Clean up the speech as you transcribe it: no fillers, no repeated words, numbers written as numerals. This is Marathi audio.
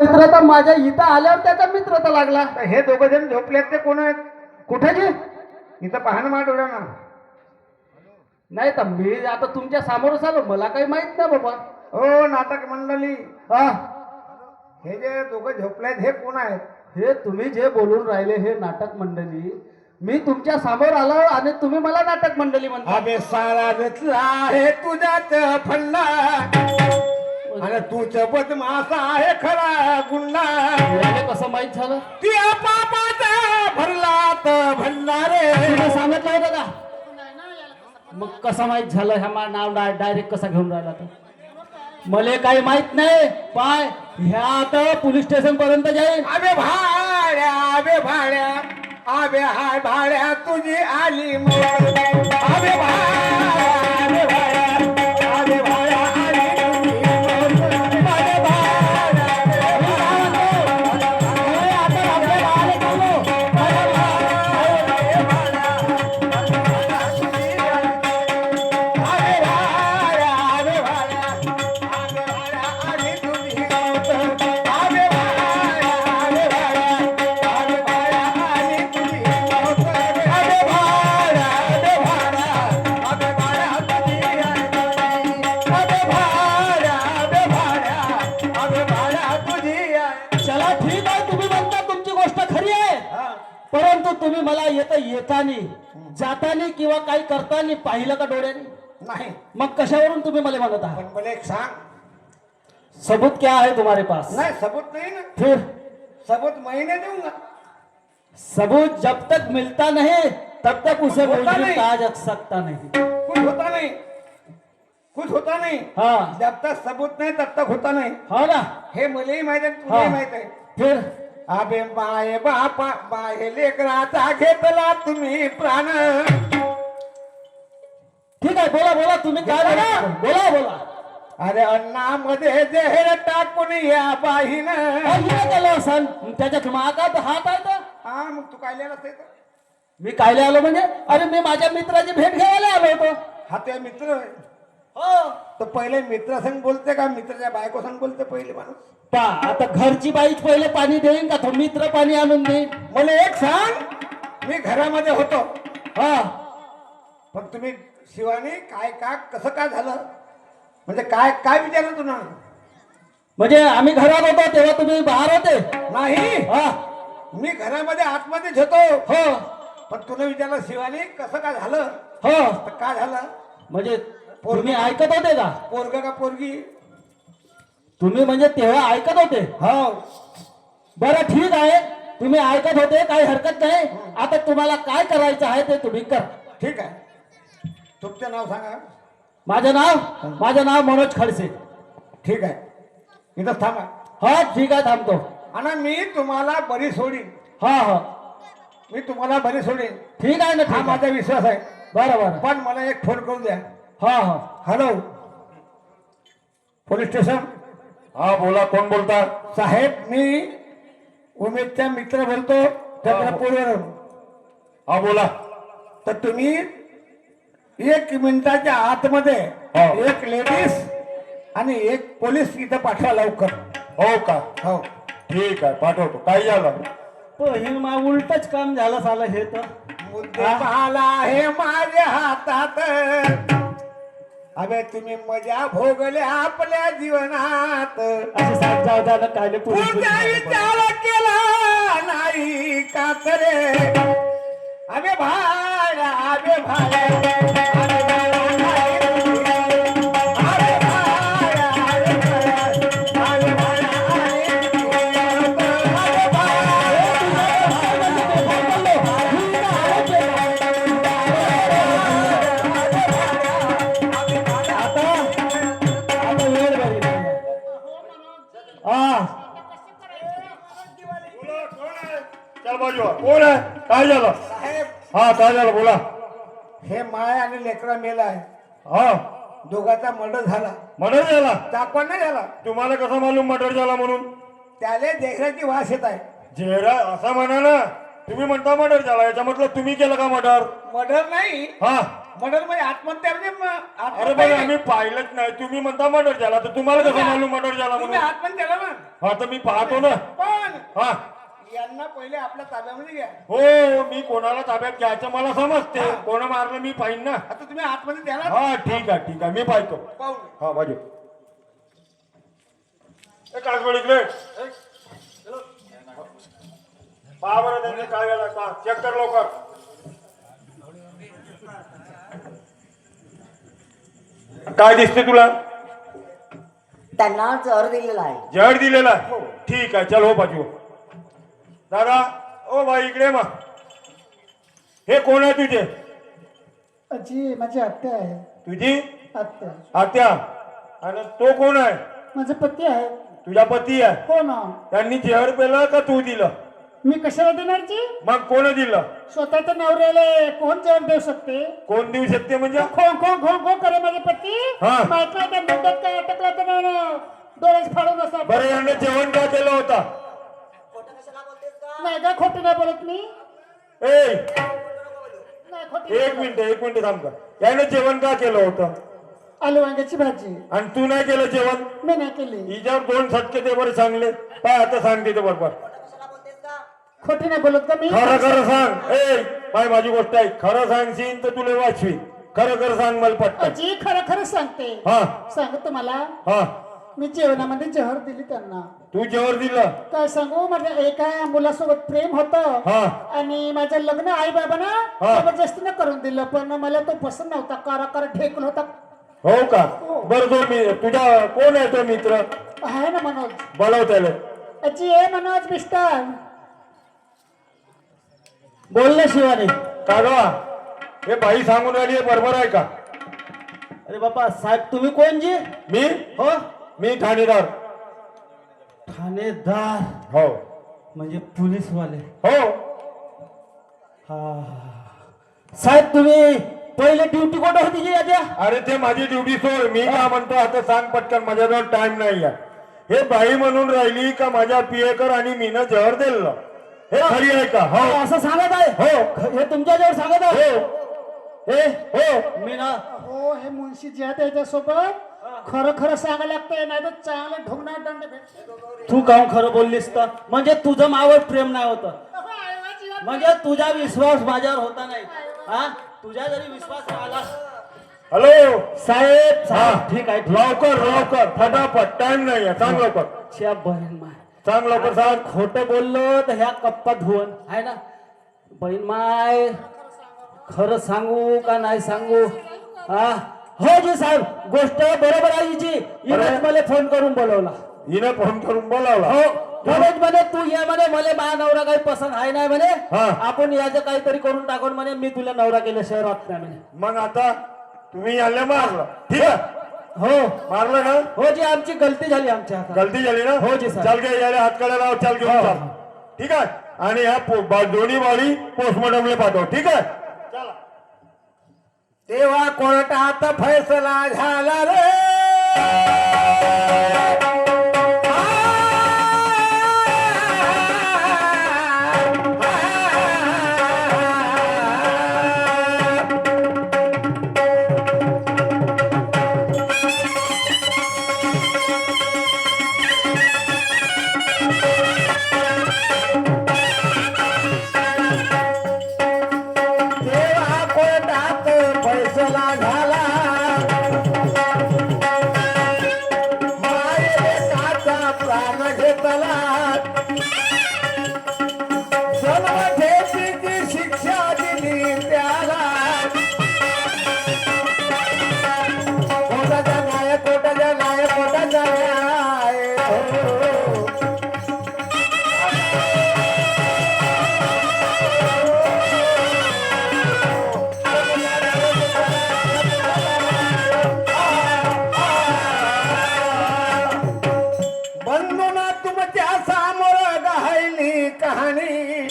मित्र तर माझ्या इथं आल्यावर त्याचा मित्र तर लागला. तर हे दोघं जण झोपलेत ते कोण आहेत? कुठे इथं पाहणं मा डोळ्याना. नाही तर मी आता तुमच्या समोरच आलो, मला काही माहित नाही बाबा. हो नाटक मंडळी, हा, हे जे दोघं झोपलेत हे कोण आहेत? हे तुम्ही जे बोलून राहिले हे नाटक मंडळी. मी तुमच्या समोर आलो आणि तुम्ही मला नाटक मंडळी म्हणता. अबे सारा घेतला आहे तुझ्यात फंडा आणि तूच बदमाश आहे खरा गुंडा. याला कसं माहित झालं? त्या पापाचा भरलात भंडारे. तुला सांगितलं होतं का? मग कसं माहित झालं? ह्या नाव डायरेक्ट कसा घेऊन राहिला तर? मला काही माहित नाही. पाय ह्या आता पोलीस स्टेशन पर्यंत जाईल. अबे भाड्या, अबे भाड्या, अबे हाय भाड्या तुझी आली मोर. अबे भाड्या, अबे भाड्या, अबे भाड्या आली तुझी मोर. अबे भाड्या, चला ठीक आहे, तुम्ही म्हणता तुमची गोष्ट खरी आहे. परंतु तुम्ही मला येतानी जातानी किंवा काही करतानी पाहिलं का डोळ्याने? नाही. मग कशावरून तुम्ही मला म्हणत आहात? पण मला एक सांग. सबूत क्या है तुम्हारे पास? नाही सबूत नाही ना. फिर सबूत महीने दूंगा. सबूत जब तक मिलता नहीं तब तक उसे होता मौजूद नहीं. कहा जा सकता नहीं. कुछ होता नहीं, कुछ होता नहीं. हाँ जब तक सबूत नाही तब तक होता नाही. हो ना. हे मलाही माहित आहे, तुलाही हाँ. माहित आहे. फिर अबे माये बापा माये लेकराचा घेतला तुम्ही प्राण. ठीक आहे, बोला बोला, तुम्ही काय बोला बोला बोला. अरे अन्नामध्ये जहर टाकून या बाईनं. त्याला सण त्याच्या मागात हात आहे तर. हा मग तू काय लिहिलं ते? मी कायले आलो म्हणजे? अरे मी माझ्या मित्राची भेट घ्यायला आलो होतो. हा ते मित्र आहे. हो. तर पहिले मित्र संग बोलते का मित्राच्या बायको संग बोलते पहिले माणूस? पा आता घरची बाईच पहिले पाणी देईन का तो मित्र पाणी आणून देईन? मला एक सांग, मी घरामध्ये होतो हा, पण तुम्ही शिवानी काय का कसं काय झालं म्हणजे काय काय विचारलं तुला? म्हणजे आम्ही घरात होतो तेव्हा तुम्ही बाहेर होते? नाही, हा. मी घरामध्ये आतमध्येच होतो. हो पण तुला विचारलं शिवानी कसं काय झालं? हो. तर काय झालं? म्हणजे तुम्ही ऐकत होते का? पोरगा का पोरगी? तुम्ही म्हणजे तेव्हा ऐकत होते? हो. बरं ठीक आहे, तुम्ही ऐकत होते, काही हरकत नाही. आता तुम्हाला काय करायचं आहे ते तुम्ही करा. ठीक आहे, तुमचं नाव सांगा. माझं नाव मनोज खडसे. ठीक आहे, इथं थांबा. हा ठीक आहे, थांबतो. आणि मी तुम्हाला बरी सोडीन. हा हा मी तुम्हाला बरी सोडीन. ठीक आहे ना. हा ठीक माझा आहे. विश्वास आहे. बरं बरं. पण मला एक फोन करून द्या. हा हा. Hello, police station. हा बोला, कोण बोलता? साहेब मी उमेदचा मित्र बोलतो चंद्रपूरवरून. हा बोला. तर तुम्ही 1 मिनिटाच्या आतमध्ये हो. एक लेडीज आणि एक पोलीस इथं पाठवा लवकर. हो का? हो. ठीक आहे, पाठवतो. काय झालं? हे उलटच काम झालं साला हे तर. मुद्देमाला आहे माझ्या हातात. अबे तुम्ही मजा भोगल्या आपल्या जीवनात. असे सात जाऊ द्या ना, कायले कोणत्या विचार केला नाही का करे? अबे भाड्या, अबे भाड्या, अबे भाड्या नाही तुझी. अबे भाड्या, अबे भाड्या, अबे भाड्या नाही तुझी. अबे चल बाजू. कोण आहे? काय झालं? साहेब, हा काय झालं बोला. हे माय आणि लेकरा मेला आहे. हा दोघाचा मर्डर झाला. मर्डर झाला? चाकवा नाही झाला. तुम्हाला कसं मालूम मर्डर झाला म्हणून? त्याला देहराची वास येत आहे. चेहरा असा म्हणा ना. तुम्ही म्हणता मर्डर झाला, याचा मतलब तुम्ही केलं का मर्डर? मर्डर नाही, हा मर्डर म्हणजे आत्महत्या म्हणजे अरे बघा आम्ही पाहिलंच नाही तुम्ही म्हणता मर्डर झाला तर तुम्हाला कसं मालूम मर्डर झाला तुम्ही म्हणून आत्महत्या केला ना हा तर मी पाहतो ना पण हा यांना पहिले आपल्या ताब्यामध्ये घ्या. हो मी कोणाला ताब्यात घ्यायचं मला समजते कोण मारलं मी पाहिन ना आता तुम्ही आतमध्ये द्या ना हा ठीक आहे मी पाहतो पाहू हा बाजू कागद इकडे पहा बरं त्यांनी काय झालं का चेक कर लवकर काय दिसते तुला त्यांना जहर दिलेला आहे. जड दिलेला ठीक आहे चल हो बाजू दादा ओ बाई इकडे मग हे कोण आहे तुझे जी माझी आत्या आहे. तुझी आत्या आत्या आणि तो कोण आहे माझे पती आहे. तुझा पती आहे हो ना. त्यांनी जहर पेलं का तू दिलं मी कशाला देणार जी? मग कोण दिलं स्वतःच्या नवऱ्याला कोण जेवण देऊ शकते? कोण देऊ शकते म्हणजे खो खो खो खो करे माझे पती. हा. माहित नाही त्या मुंड्यात काय अटकला तर डोळ्याच फाडून असं. बरं याने जेवण का केलं होता नाही का खोटं नाही बोलत मी. ए नाही खोटी एक मिनिट थांब का याने जेवण का केलं होतं आलू वांग्याची भाजी आणि तू नाही केलं जेवण मी नाही केली. हिच्यावर 2 फटके ते बरं चांगले पाय आता सांगते ते बरोबर खोटी नाही बोलत का मी? खरं सांग ए पाय माझी गोष्ट आहे खरं सांगशील तर तुला वाचवी खरं सांग मला पटकन अजी खरं खरं सांगते. हा सांगत तुम्हाला हा मी जेवणामध्ये जहर दिली त्यांना. तू जेवण दिलं काय सांगू माझ्या एका मुलासोबत प्रेम होतं हा आणि माझं लग्न आई बाबांना हा. जबरदस्तीनं करून दिलं पण मला तो पसंत नव्हता कारा ढेकून होता. हो का बरं तो मी तुझा कोण आहे तो मित्र आहे ना मनोज. बोलाव त्याला अजी ए मनोज मिस्टर. बोल ना शिवानी. का गा हे बाई सांगून आली आहे बरोबर आहे का अरे बापा साहेब तुम्ही कोण जी? मी हो मी ठाणेदार ठाणेदार हो म्हणजे पोलीसवाले. हो हा साहेब तुम्ही पहिले ड्युटी कुठं होती जी आद्या? अरे ते माझी ड्युटी सोड मी का म्हणतो आता सांग पटकन माझ्याजवळ टाइम नाही आहे हे बाई म्हणून राहिली का माझ्या पियेकर आणि मीनं जहर दिलं हे खरी आहे का हो असं सांगत आहे हो हे तुमच्याजवळ सांगत आहे हो हे हो मी ना हो हे मुंशी जे आहे त्याच्यासोबत खरं सांगायला लागतंय नाही तर चांगलं ढोंगणार दंड भेटते. तू काहून खरं बोललीस तर म्हणजे तुझं मावर प्रेम नाही होतं म्हणजे तुझा विश्वास माझ्यावर होता नाही हा तुझा जरी विश्वास राहिला. हॅलो साहेब हा ठीक आहे लवकर फटाफट टाइम नाही आहे सांग लवकर च्या बहीण माय सांग लवकर सांग खोटं बोललो तर ह्या कप्पा धुवन आहे ना बहीण माय खरं सांगू का नाही सांगू हा हो जी साहेब गोष्ट बरोबर आहे हिची हिनंच मला फोन करून बोलवला. हिने फोन करून बोलावला हो मनोज म्हणे तू ये म्हणे मला माझा नवरा काही पसंत आहे नाही म्हणे हा. आपण याचं काहीतरी करून टाकून म्हणे मी तुला नवरा केल्याशिवाय राहत नाही म्हणे. मग आता तुम्ही आले मारलं ठीक आहे हो मारलं ना हो जी आमची गलती झाली आमच्या हातात. गलती झाली ना हो जी, सर. चाल काय याला हातकडे लाव चाल घेऊन हो, चाल हो. ठीक आहे आणि ह्या दोन्ही बॉडी पोस्टमॉर्टमला पाठव ठीक आहे चला तेव्हा कोर्टात फैसला झाला रे तेव्हा कोर्टात फैसला झाला मायेचा प्राण घेतला जन्मठेपीची शिक्षा दिली त्याला कोटाचा न्याय कोटाचा न्याय कोटाचा न्याय बंधुना तुमच्या समोर गायली कहाणी